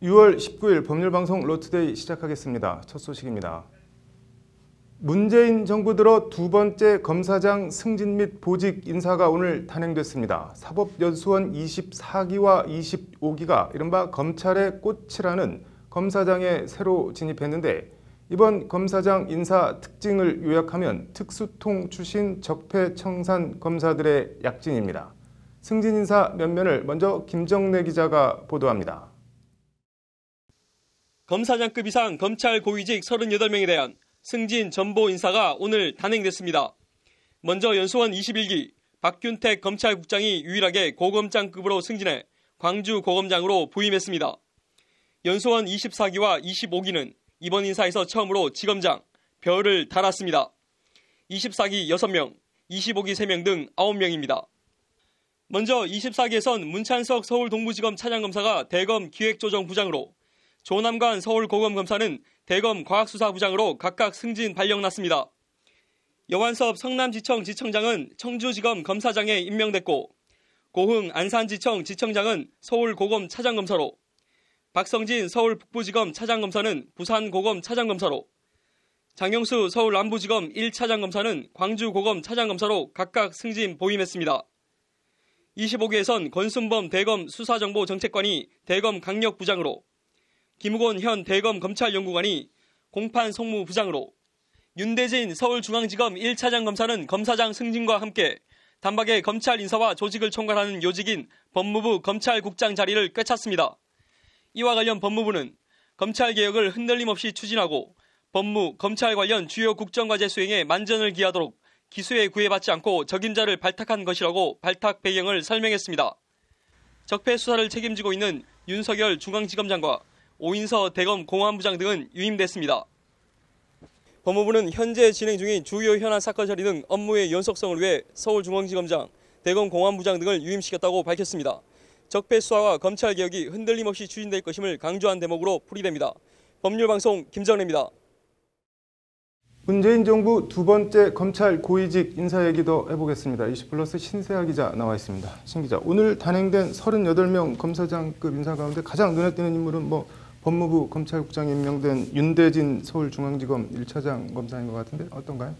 6월 19일 법률방송 로투데이 시작하겠습니다. 첫 소식입니다. 문재인 정부 들어 두 번째 검사장 승진 및 보직 인사가 오늘 단행됐습니다. 사법연수원 24기와 25기가 이른바 검찰의 꽃이라는 검사장에 새로 진입했는데 이번 검사장 인사 특징을 요약하면 특수통 출신 적폐청산 검사들의 약진입니다. 승진 인사 면면을 먼저 김정래 기자가 보도합니다. 검사장급 이상 검찰 고위직 38명에 대한 승진 전보 인사가 오늘 단행됐습니다. 먼저 연수원 21기 박균택 검찰국장이 유일하게 고검장급으로 승진해 광주 고검장으로 부임했습니다. 연수원 24기와 25기는 이번 인사에서 처음으로 지검장, 별을 달았습니다. 24기 6명, 25기 3명 등 9명입니다. 먼저 24기에선 문찬석 서울동부지검 차장검사가 대검 기획조정부장으로, 조남관 서울고검검사는 대검 과학수사부장으로 각각 승진 발령났습니다. 여완섭 성남지청 지청장은 청주지검 검사장에 임명됐고, 고흥 안산지청 지청장은 서울고검 차장검사로, 박성진 서울북부지검 차장검사는 부산고검 차장검사로, 장영수 서울남부지검 1차장검사는 광주고검 차장검사로 각각 승진 보임했습니다. 25기에선 권순범 대검 수사정보정책관이 대검 강력부장으로, 김우곤 현 대검 검찰연구관이 공판 송무부장으로, 윤대진 서울중앙지검 1차장 검사는 검사장 승진과 함께 단박에 검찰 인사와 조직을 총괄하는 요직인 법무부 검찰국장 자리를 꿰찼습니다. 이와 관련 법무부는 검찰개혁을 흔들림 없이 추진하고 법무, 검찰 관련 주요 국정과제 수행에 만전을 기하도록 기수에 구애받지 않고 적임자를 발탁한 것이라고 발탁 배경을 설명했습니다. 적폐 수사를 책임지고 있는 윤석열 중앙지검장과 오인서 대검 공안부장 등은 유임됐습니다. 법무부는 현재 진행 중인 주요 현안 사건 처리 등 업무의 연속성을 위해 서울중앙지검장, 대검 공안부장 등을 유임시켰다고 밝혔습니다. 적폐 수사와 검찰 개혁이 흔들림 없이 추진될 것임을 강조한 대목으로 풀이됩니다. 법률방송 김정래입니다. 문재인 정부 두 번째 검찰 고위직 인사 얘기 더 해보겠습니다. 20플러스 신세아 기자 나와 있습니다. 신 기자, 오늘 단행된 38명 검사장급 인사 가운데 가장 눈에 띄는 인물은 법무부 검찰국장에 임명된 윤대진 서울중앙지검 1차장 검사인 것 같은데 어떤가요?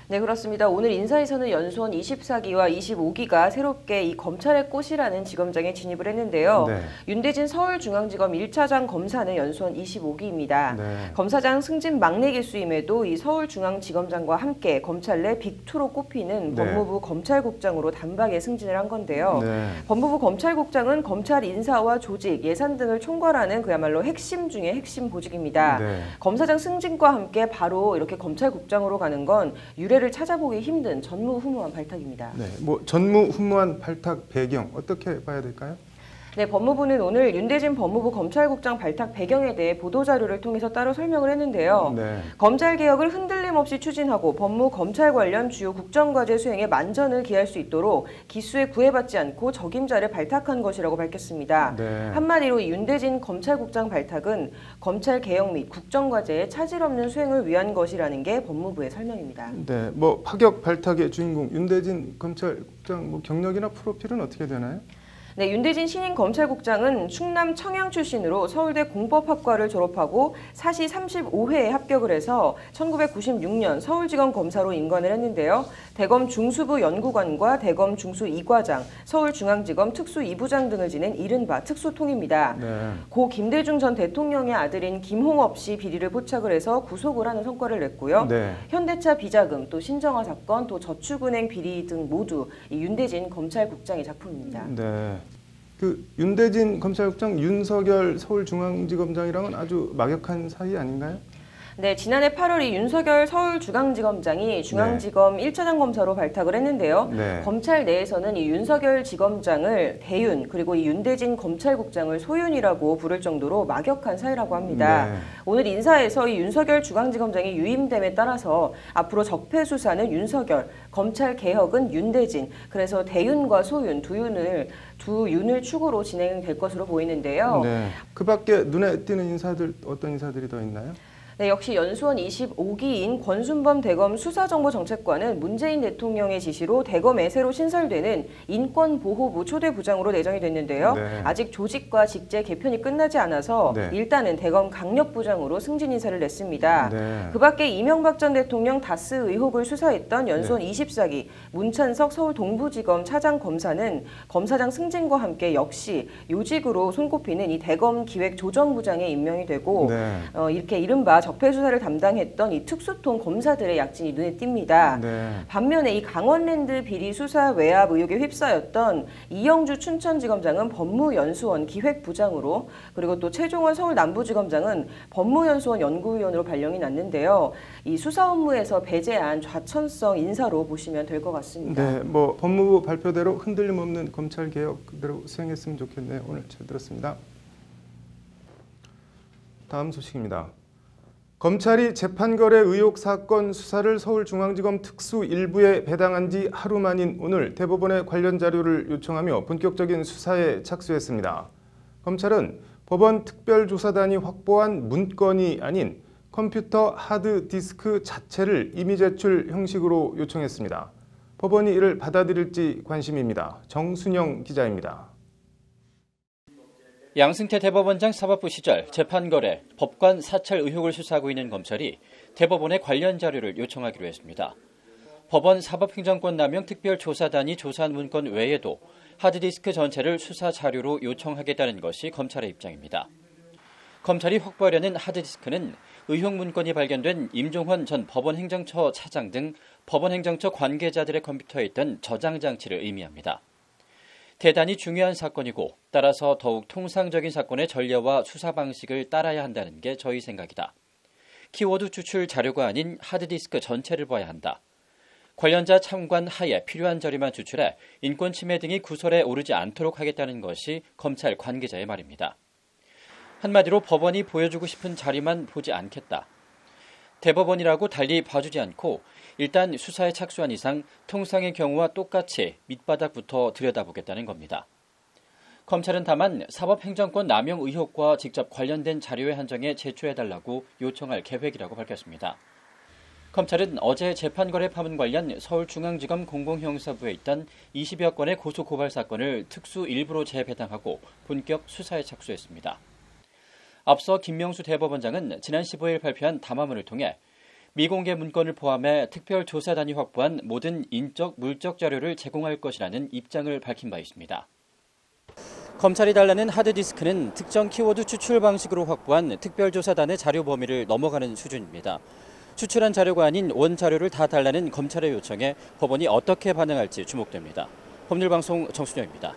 네, 그렇습니다. 오늘 인사에서는 연수원 24기와 25기가 새롭게 이 검찰의 꽃이라는 지검장에 진입을 했는데요. 네. 윤대진 서울중앙지검 1차장 검사는 연수원 25기입니다. 네. 검사장 승진 막내 기수임에도 이 서울중앙지검장과 함께 검찰 내 빅2로 꼽히는 법무부 검찰국장으로 단박에 승진을 한 건데요. 네. 법무부 검찰국장은 검찰 인사와 조직, 예산 등을 총괄하는 그야말로 핵심 중의 핵심 보직입니다. 네. 검사장 승진과 함께 바로 이렇게 검찰국장으로 가는 건 유례를 찾아보기 힘든 전무후무한 발탁입니다. 네, 전무후무한 발탁 배경 어떻게 봐야 될까요? 네, 법무부는 오늘 윤대진 법무부 검찰국장 발탁 배경에 대해 보도자료를 통해서 따로 설명을 했는데요. 네. 검찰개혁을 흔들림 없이 추진하고 법무 검찰 관련 주요 국정과제 수행에 만전을 기할 수 있도록 기수에 구애받지 않고 적임자를 발탁한 것이라고 밝혔습니다. 네. 한마디로 이 윤대진 검찰국장 발탁은 검찰개혁 및 국정과제의 차질 없는 수행을 위한 것이라는 게 법무부의 설명입니다. 네, 파격 발탁의 주인공 윤대진 검찰국장 경력이나 프로필은 어떻게 되나요? 네, 윤대진 신임 검찰국장은 충남 청양 출신으로 서울대 공법학과를 졸업하고 사시 35회에 합격을 해서 1996년 서울지검 검사로 임관을 했는데요. 대검 중수부 연구관과 대검 중수 2과장, 서울중앙지검 특수 2부장 등을 지낸 이른바 특수통입니다. 네. 고 김대중 전 대통령의 아들인 김홍업 씨 비리를 포착을 해서 구속을 하는 성과를 냈고요. 네. 현대차 비자금, 또 신정아 사건, 또 저축은행 비리 등 모두 이 윤대진 검찰국장의 작품입니다. 네. 윤대진 검찰국장, 윤석열 서울중앙지검장이랑은 아주 막역한 사이 아닌가요? 네, 지난해 8월 이 윤석열 서울중앙지검장이 중앙지검 1차장 검사로 발탁을 했는데요. 네. 검찰 내에서는 이 윤석열 지검장을 대윤, 그리고 이 윤대진 검찰국장을 소윤이라고 부를 정도로 막역한 사이라고 합니다. 네. 오늘 인사에서 이 윤석열 중앙지검장이 유임됨에 따라서 앞으로 적폐 수사는 윤석열, 검찰 개혁은 윤대진, 그래서 대윤과 소윤 두 윤을 축으로 진행될 것으로 보이는데요. 네. 그 밖에 눈에 띄는 인사들 어떤 인사들이 더 있나요? 네, 역시 연수원 25기인 권순범 대검 수사정보정책관은 문재인 대통령의 지시로 대검에 새로 신설되는 인권보호부 초대부장으로 내정이 됐는데요. 네. 아직 조직과 직제 개편이 끝나지 않아서 네. 일단은 대검 강력부장으로 승진 인사를 냈습니다. 네. 그 밖에 이명박 전 대통령 다스 의혹을 수사했던 연수원 24기 문찬석 서울 동부지검 차장검사는 검사장 승진과 함께 역시 요직으로 손꼽히는 이 대검 기획조정부장에 임명이 되고 네. 이렇게 이른바 적폐 수사를 담당했던 이 특수통 검사들의 약진이 눈에 띕니다. 네. 반면에 이 강원랜드 비리 수사 외압 의혹에 휩싸였던 이영주 춘천지검장은 법무연수원 기획부장으로, 그리고 또 최종원 서울 남부지검장은 법무연수원 연구위원으로 발령이 났는데요. 이 수사 업무에서 배제한 좌천성 인사로 보시면 될 것 같습니다. 네, 뭐 법무부 발표대로 흔들림 없는 검찰 개혁 그대로 수행했으면 좋겠네요. 오늘 잘 들었습니다. 다음 소식입니다. 검찰이 재판거래 의혹 사건 수사를 서울중앙지검 특수 1부에 배당한 지 하루 만인 오늘 대법원에 관련 자료를 요청하며 본격적인 수사에 착수했습니다. 검찰은 법원 특별조사단이 확보한 문건이 아닌 컴퓨터 하드디스크 자체를 이미 제출 형식으로 요청했습니다. 법원이 이를 받아들일지 관심입니다. 정순영 기자입니다. 양승태 대법원장 사법부 시절 재판거래, 법관 사찰 의혹을 수사하고 있는 검찰이 대법원에 관련 자료를 요청하기로 했습니다. 법원 사법행정권 남용 특별조사단이 조사한 문건 외에도 하드디스크 전체를 수사 자료로 요청하겠다는 것이 검찰의 입장입니다. 검찰이 확보하려는 하드디스크는 의혹 문건이 발견된 임종헌 전 법원행정처 차장 등 법원행정처 관계자들의 컴퓨터에 있던 저장 장치를 의미합니다. 대단히 중요한 사건이고 따라서 더욱 통상적인 사건의 전례와 수사 방식을 따라야 한다는 게 저희 생각이다. 키워드 추출 자료가 아닌 하드디스크 전체를 봐야 한다. 관련자 참관 하에 필요한 자료만 추출해 인권 침해 등이 구설에 오르지 않도록 하겠다는 것이 검찰 관계자의 말입니다. 한마디로 법원이 보여주고 싶은 자료만 보지 않겠다. 대법원이라고 달리 봐주지 않고 일단 수사에 착수한 이상 통상의 경우와 똑같이 밑바닥부터 들여다보겠다는 겁니다. 검찰은 다만 사법행정권 남용 의혹과 직접 관련된 자료의 한정에 제출해달라고 요청할 계획이라고 밝혔습니다. 검찰은 어제 재판거래 파문 관련 서울중앙지검 공공형사부에 있던 20여 건의 고소고발 사건을 특수 일부로 재배당하고 본격 수사에 착수했습니다. 앞서 김명수 대법원장은 지난 15일 발표한 담화문을 통해 미공개 문건을 포함해 특별조사단이 확보한 모든 인적, 물적 자료를 제공할 것이라는 입장을 밝힌 바 있습니다. 검찰이 달라는 하드디스크는 특정 키워드 추출 방식으로 확보한 특별조사단의 자료 범위를 넘어가는 수준입니다. 추출한 자료가 아닌 원 자료를 다 달라는 검찰의 요청에 법원이 어떻게 반응할지 주목됩니다. 법률방송 정순영입니다.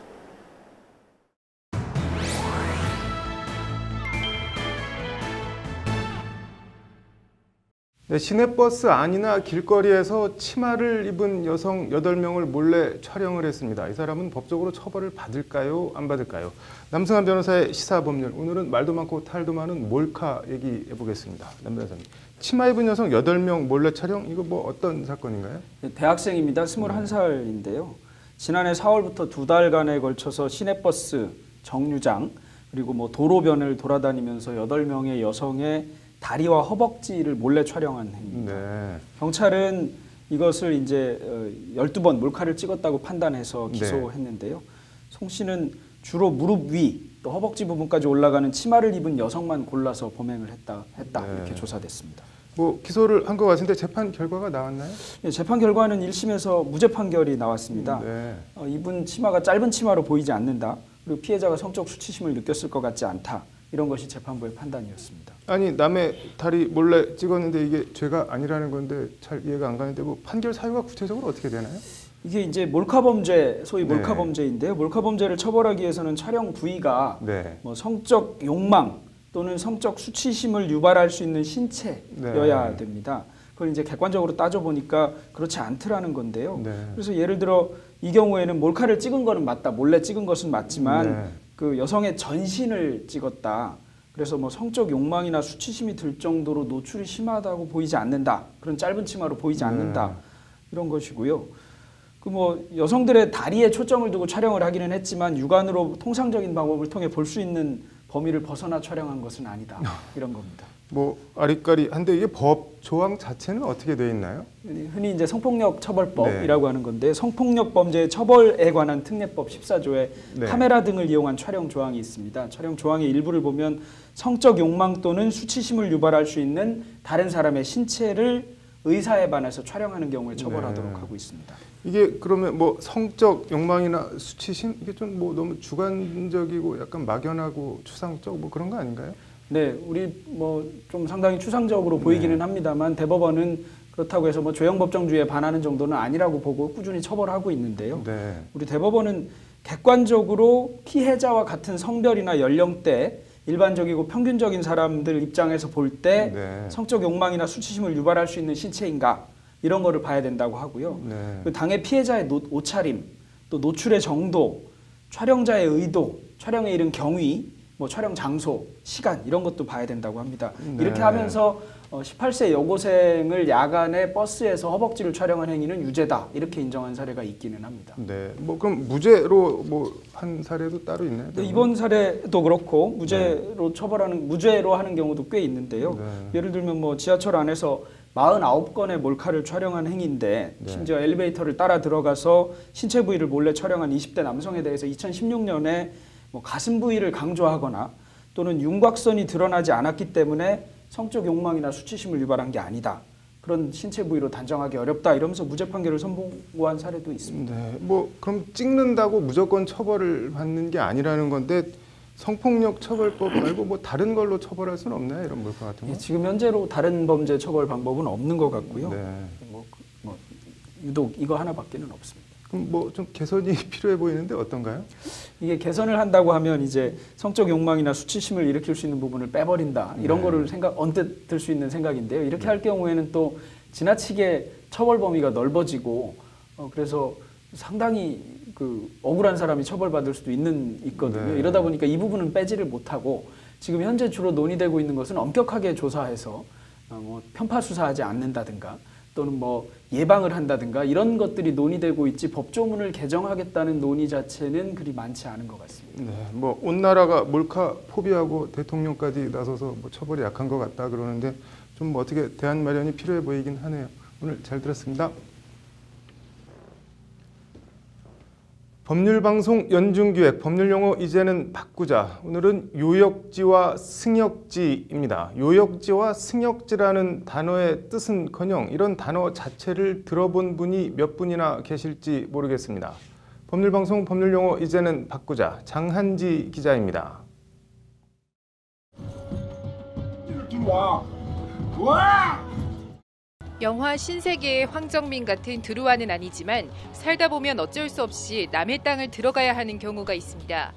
네, 시내버스 안이나 길거리에서 치마를 입은 여성 8명을 몰래 촬영을 했습니다. 이 사람은 법적으로 처벌을 받을까요? 안 받을까요? 남승환 변호사의 시사법률. 오늘은 말도 많고 탈도 많은 몰카 얘기해 보겠습니다. 남 변호사님. 치마 입은 여성 8명 몰래 촬영? 이거 뭐 어떤 사건인가요? 대학생입니다. 21살인데요. 지난해 4월부터 2달간에 걸쳐서 시내버스, 정류장, 그리고 뭐 도로변을 돌아다니면서 8명의 여성의 다리와 허벅지를 몰래 촬영한 행위입니다. 네. 경찰은 이것을 이제 12번 몰카를 찍었다고 판단해서 기소했는데요. 송 씨는 주로 무릎 위, 또 허벅지 부분까지 올라가는 치마를 입은 여성만 골라서 범행을 했다 네. 이렇게 조사됐습니다. 뭐 기소를 한 것 같은데 재판 결과가 나왔나요? 예, 재판 결과는 1심에서 무죄 판결이 나왔습니다. 네. 입은 치마가 짧은 치마로 보이지 않는다. 그리고 피해자가 성적 수치심을 느꼈을 것 같지 않다. 이런 것이 재판부의 판단이었습니다. 아니 남의 다리 몰래 찍었는데 이게 죄가 아니라는 건데 잘 이해가 안 가는데 뭐 판결 사유가 구체적으로 어떻게 되나요? 이게 이제 몰카 범죄, 소위 네. 몰카 범죄인데요. 몰카 범죄를 처벌하기 위해서는 촬영 부위가 네. 뭐 성적 욕망 또는 성적 수치심을 유발할 수 있는 신체여야 네. 됩니다. 그걸 이제 객관적으로 따져보니까 그렇지 않더라는 건데요. 네. 그래서 예를 들어 이 경우에는 몰카를 찍은 거는 맞다, 몰래 찍은 것은 맞지만 네. 그 여성의 전신을 찍었다. 그래서 뭐 성적 욕망이나 수치심이 들 정도로 노출이 심하다고 보이지 않는다. 그런 짧은 치마로 보이지 않는다. 이런 것이고요. 그 뭐 여성들의 다리에 초점을 두고 촬영을 하기는 했지만 육안으로 통상적인 방법을 통해 볼 수 있는 범위를 벗어나 촬영한 것은 아니다. 이런 겁니다. 뭐 아리까리한데 이게 법 조항 자체는 어떻게 돼 있나요? 흔히 이제 성폭력 처벌법이라고 하는 건데 성폭력 범죄 처벌에 관한 특례법 14조에 카메라 등을 이용한 촬영 조항이 있습니다. 촬영 조항의 일부를 보면 성적 욕망 또는 수치심을 유발할 수 있는 다른 사람의 신체를 의사에 반해서 촬영하는 경우에 처벌하도록 하고 있습니다. 이게 그러면 뭐 성적 욕망이나 수치심 이게 좀 뭐 너무 주관적이고 약간 막연하고 추상적 뭐 그런 거 아닌가요? 네, 우리 뭐 좀 상당히 추상적으로 보이기는 합니다만 대법원은 그렇다고 해서 뭐 조형 법정주의에 반하는 정도는 아니라고 보고 꾸준히 처벌하고 있는데요. 우리 대법원은 객관적으로 피해자와 같은 성별이나 연령대 일반적이고 평균적인 사람들 입장에서 볼 때 성적 욕망이나 수치심을 유발할 수 있는 신체인가 이런 거를 봐야 된다고 하고요. 그 당해 피해자의 옷차림, 또 노출의 정도, 촬영자의 의도, 촬영에 이른 경위, 뭐 촬영 장소, 시간 이런 것도 봐야 된다고 합니다. 이렇게 하면서 18세 여고생을 야간에 버스에서 허벅지를 촬영한 행위는 유죄다 이렇게 인정한 사례가 있기는 합니다. 네, 뭐 그럼 무죄로 뭐 한 사례도 따로 있나요? 네, 이번 사례도 그렇고 무죄로 처벌하는 무죄로 하는 경우도 꽤 있는데요. 예를 들면 뭐 지하철 안에서 49건의 몰카를 촬영한 행위인데 심지어 엘리베이터를 따라 들어가서 신체 부위를 몰래 촬영한 20대 남성에 대해서 2016년에 뭐 가슴 부위를 강조하거나 또는 윤곽선이 드러나지 않았기 때문에 성적 욕망이나 수치심을 유발한 게 아니다. 그런 신체 부위로 단정하기 어렵다 이러면서 무죄 판결을 선고한 사례도 있습니다. 네, 뭐 그럼 찍는다고 무조건 처벌을 받는 게 아니라는 건데 성폭력 처벌법 말고 뭐 다른 걸로 처벌할 수는 없나요? 이런 몰카 같은 거? 예, 지금 현재로 다른 범죄 처벌 방법은 없는 것 같고요. 뭐 유독 이거 하나밖에는 없습니다. 그럼 뭐 좀 개선이 필요해 보이는데 어떤가요? 이게 개선을 한다고 하면 이제 성적 욕망이나 수치심을 일으킬 수 있는 부분을 빼버린다 이런 거를 언뜻 들 수 있는 생각인데요. 이렇게 할 경우에는 또 지나치게 처벌 범위가 넓어지고 그래서 상당히 그 억울한 사람이 처벌받을 수도 있거든요. 이러다 보니까 이 부분은 빼지를 못하고 지금 현재 주로 논의되고 있는 것은 엄격하게 조사해서 뭐 편파 수사하지 않는다든가 또는 뭐 예방을 한다든가 이런 것들이 논의되고 있지 법조문을 개정하겠다는 논의 자체는 그리 많지 않은 것 같습니다. 네, 뭐 온 나라가 몰카 포비하고 대통령까지 나서서 뭐 처벌이 약한 것 같다 그러는데 좀 뭐 어떻게 대안 마련이 필요해 보이긴 하네요. 오늘 잘 들었습니다. 법률방송 연중기획 법률용어 이제는 바꾸자. 오늘은 요역지와 승역지입니다. 요역지와 승역지라는 단어의 뜻은커녕 이런 단어 자체를 들어본 분이 몇 분이나 계실지 모르겠습니다. 법률방송 법률용어 이제는 바꾸자. 장한지 기자입니다. 영화 신세계의 황정민 같은 드루아는 아니지만 살다 보면 어쩔 수 없이 남의 땅을 들어가야 하는 경우가 있습니다.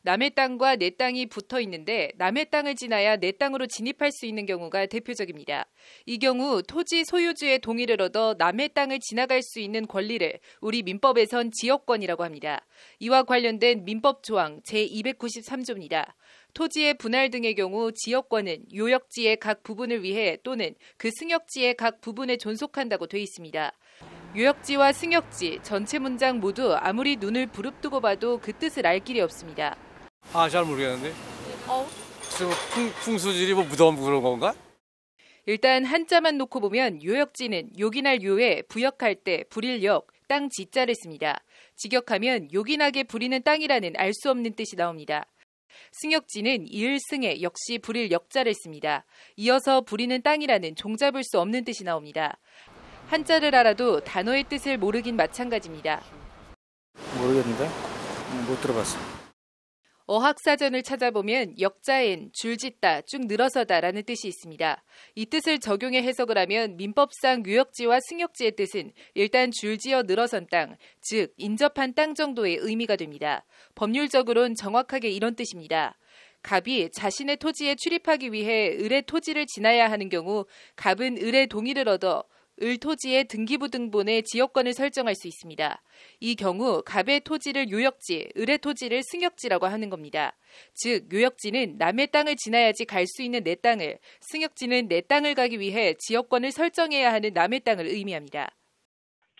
남의 땅과 내 땅이 붙어 있는데 남의 땅을 지나야 내 땅으로 진입할 수 있는 경우가 대표적입니다. 이 경우 토지 소유주의 동의를 얻어 남의 땅을 지나갈 수 있는 권리를 우리 민법에선 지역권이라고 합니다. 이와 관련된 민법 조항 제293조입니다. 토지의 분할 등의 경우 지역권은 요역지의 각 부분을 위해 또는 그 승역지의 각 부분에 존속한다고 돼 있습니다. 요역지와 승역지 전체 문장 모두 아무리 눈을 부릅뜨고 봐도 그 뜻을 알 길이 없습니다. 잘 모르겠는데. 풍수지리 뭐 무덤 그런 건가? 일단 한자만 놓고 보면 요역지는 요긴할 요에 부역할 때 부릴 역, 땅 지자를 씁니다. 직역하면 요긴하게 부리는 땅이라는 알 수 없는 뜻이 나옵니다. 승역지는 이을승에 역시 부릴 역자를 씁니다. 이어서 부리는 땅이라는 종잡을 수 없는 뜻이 나옵니다. 한자를 알아도 단어의 뜻을 모르긴 마찬가지입니다. 모르겠는데? 못 들어봤어. 어학사전을 찾아보면 역자엔 줄짓다, 쭉 늘어서다라는 뜻이 있습니다. 이 뜻을 적용해 해석을 하면 민법상 요역지와 승역지의 뜻은 일단 줄지어 늘어선 땅, 즉 인접한 땅 정도의 의미가 됩니다. 법률적으로는 정확하게 이런 뜻입니다. 갑이 자신의 토지에 출입하기 위해 을의 토지를 지나야 하는 경우 갑은 을의 동의를 얻어 을 토지의 등기부등본에 지역권을 설정할 수 있습니다. 이 경우 갑의 토지를 요역지, 을의 토지를 승역지라고 하는 겁니다. 즉 요역지는 남의 땅을 지나야지 갈 수 있는 내 땅을, 승역지는 내 땅을 가기 위해 지역권을 설정해야 하는 남의 땅을 의미합니다.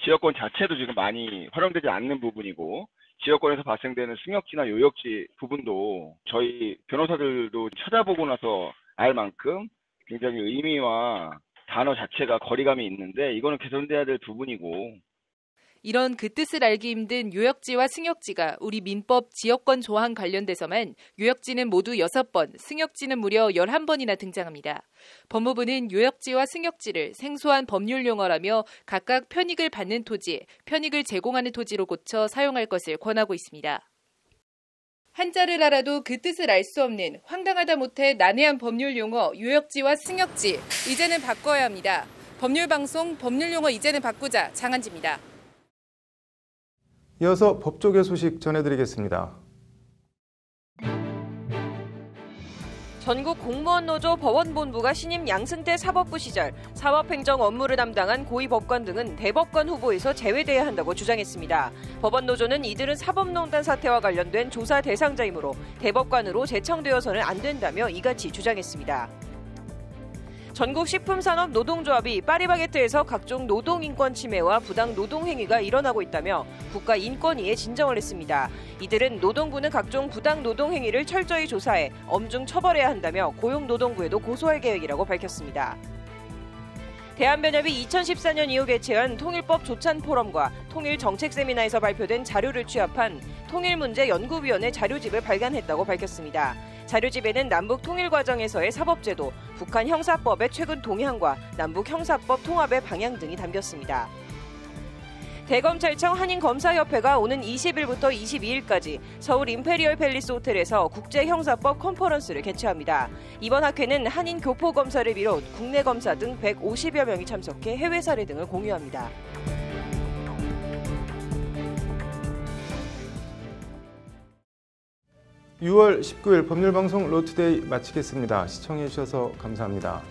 지역권 자체도 지금 많이 활용되지 않는 부분이고 지역권에서 발생되는 승역지나 요역지 부분도 저희 변호사들도 찾아보고 나서 알 만큼 굉장히 의미와 단어 자체가 거리감이 있는데 이거는 개선돼야 될 부분이고 이런 그 뜻을 알기 힘든 요역지와 승역지가 우리 민법 지역권 조항 관련돼서만 요역지는 모두 6번, 승역지는 무려 11번이나 등장합니다. 법무부는 요역지와 승역지를 생소한 법률 용어라며 각각 편익을 받는 토지, 편익을 제공하는 토지로 고쳐 사용할 것을 권하고 있습니다. 한자를 알아도 그 뜻을 알 수 없는 황당하다 못해 난해한 법률 용어 요역지와 승역지, 이제는 바꿔야 합니다. 법률방송 법률 용어 이제는 바꾸자 장한지입니다. 이어서 법조계 소식 전해드리겠습니다. 전국 공무원 노조 법원본부가 신임 양승태 사법부 시절 사법행정 업무를 담당한 고위법관 등은 대법관 후보에서 제외돼야 한다고 주장했습니다. 법원 노조는 이들은 사법농단 사태와 관련된 조사 대상자이므로 대법관으로 제청되어서는 안 된다며 이같이 주장했습니다. 전국 식품산업 노동조합이 파리바게뜨에서 각종 노동인권 침해와 부당 노동행위가 일어나고 있다며 국가인권위에 진정을 했습니다. 이들은 노동부는 각종 부당 노동행위를 철저히 조사해 엄중 처벌해야 한다며 고용노동부에도 고소할 계획이라고 밝혔습니다. 대한변협이 2014년 이후 개최한 통일법 조찬포럼과 통일정책세미나에서 발표된 자료를 취합한 통일문제연구위원회 자료집을 발간했다고 밝혔습니다. 자료집에는 남북 통일 과정에서의 사법제도, 북한 형사법의 최근 동향과 남북 형사법 통합의 방향 등이 담겼습니다. 대검찰청 한인검사협회가 오는 20일부터 22일까지 서울 임페리얼 팰리스 호텔에서 국제형사법 컨퍼런스를 개최합니다. 이번 학회는 한인 교포검사를 비롯 국내 검사 등 150여 명이 참석해 해외 사례 등을 공유합니다. (6월 19일) 법률방송 로투데이 마치겠습니다. 시청해주셔서 감사합니다.